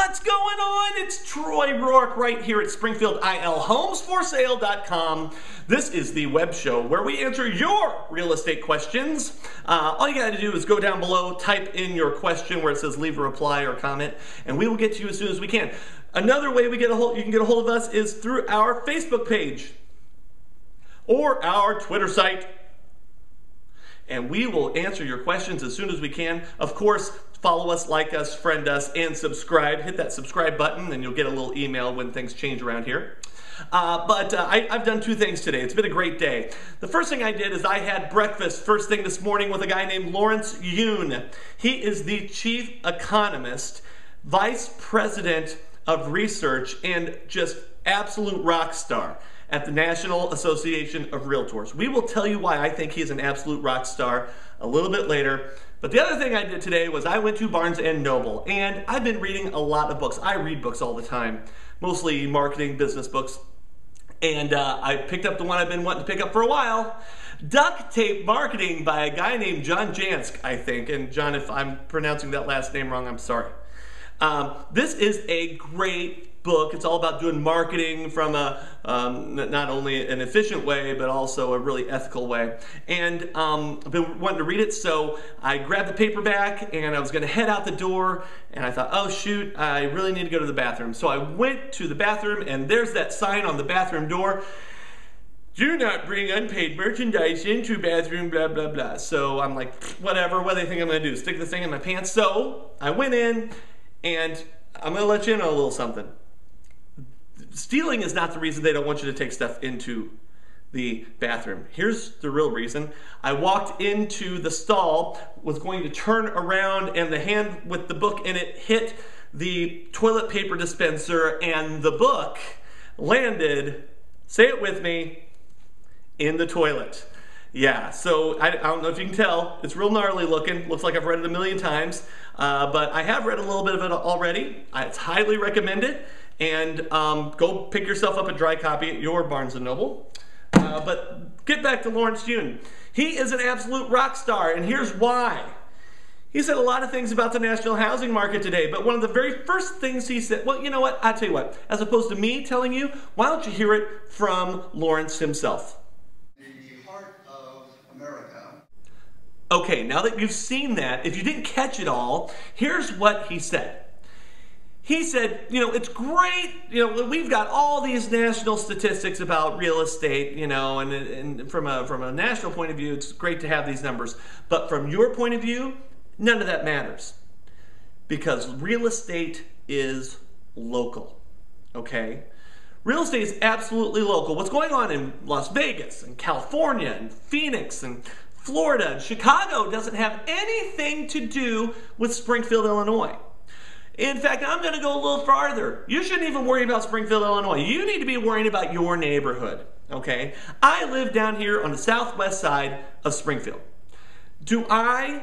What's going on? It's Troy Roark right here at Springfield homesforsale.com. This is the web show where we answer your real estate questions. All you got to do is go down below, type in your question where it says leave a reply or comment, and we will get to you as soon as we can. Another way you can get a hold of us is through our Facebook page or our Twitter site. And we will answer your questions as soon as we can. Of course, follow us, like us, friend us, and subscribe. Hit that subscribe button and you'll get a little email when things change around here. I've done two things today. It's been a great day. The first thing I did is I had breakfast first thing this morning with a guy named Lawrence Yun. He is the chief economist, vice president of research, and just absolute rock star at the National Association of Realtors. We will tell you why I think he's an absolute rock star a little bit later. But the other thing I did today was I went to Barnes & Noble, and I've been reading a lot of books. I read books all the time, mostly marketing, business books. And I picked up the one I've been wanting to pick up for a while, Duct Tape Marketing by a guy named John Jansk, I think. And John, if I'm pronouncing that last name wrong, I'm sorry. This is a great book. It's all about doing marketing from a not only an efficient way, but also a really ethical way. And I've been wanting to read it, so I grabbed the paperback and I was going to head out the door, and I thought, oh shoot, I really need to go to the bathroom. So I went to the bathroom, and there's that sign on the bathroom door: do not bring unpaid merchandise into bathroom, blah, blah, blah. So I'm like, whatever, what do they think I'm going to do? Stick this thing in my pants? So I went in, and I'm going to let you know a little something. Stealing is not the reason they don't want you to take stuff into the bathroom. Here's the real reason. I walked into the stall, was going to turn around, and the hand with the book in it hit the toilet paper dispenser, and the book landed, say it with me, in the toilet. Yeah, so I don't know if you can tell, it's real gnarly looking. Looks like I've read it a million times, but I have read a little bit of it already. It's highly recommended. And go pick yourself up a dry copy at your Barnes & Noble. But get back to Lawrence Yun. He is an absolute rock star, and here's why. He said a lot of things about the national housing market today, but one of the very first things he said, well, you know what, I'll tell you what, as opposed to me telling you, why don't you hear it from Lawrence himself? In the heart of America. Okay, now that you've seen that, if you didn't catch it all, here's what he said. He said, you know, it's great, you know, we've got all these national statistics about real estate, you know, and from a national point of view, it's great to have these numbers. But from your point of view, none of that matters. Because real estate is local, okay? Real estate is absolutely local. What's going on in Las Vegas and California and Phoenix and Florida and Chicago doesn't have anything to do with Springfield, Illinois. In fact, I'm going to go a little farther. You shouldn't even worry about Springfield, Illinois. You need to be worrying about your neighborhood, okay? I live down here on the southwest side of Springfield. I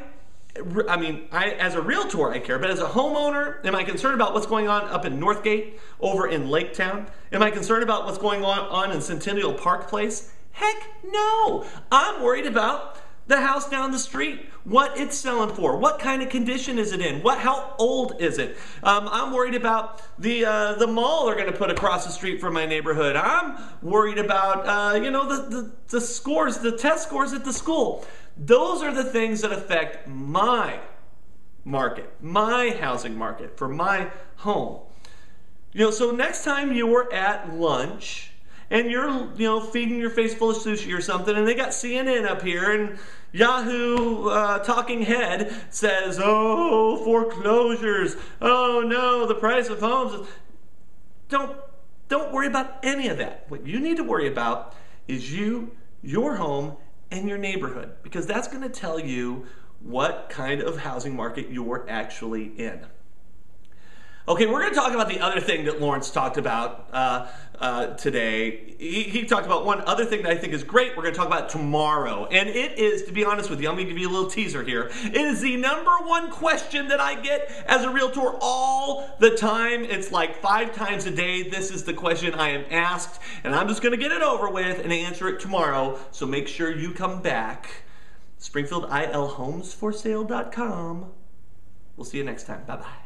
mean, as a realtor, I care, but as a homeowner, am I concerned about what's going on up in Northgate, over in Laketown? Am I concerned about what's going on in Centennial Park Place? Heck no! I'm worried about the house down the street, what it's selling for, what kind of condition is it in, how old is it. I'm worried about the mall they're going to put across the street from my neighborhood. I'm worried about you know, the scores, the test scores at the school. Those are the things that affect my market, my housing market for my home. You know, so next time you're at lunch and you're, you know, feeding your face full of sushi or something, and they got CNN up here, and Yahoo Talking Head says, oh, foreclosures, oh no, the price of homes. Don't worry about any of that. What you need to worry about is your home, and your neighborhood, because that's going to tell you what kind of housing market you're actually in. Okay, we're going to talk about the other thing that Lawrence talked about today. He talked about one other thing that I think is great. We're going to talk about tomorrow. And it is, to be honest with you, I'm going to give you a little teaser here. It is the #1 question that I get as a realtor all the time. It's like 5 times a day. This is the question I am asked, and I'm just going to get it over with and answer it tomorrow. So make sure you come back. Springfield homesforsale.com. We'll see you next time. Bye-bye.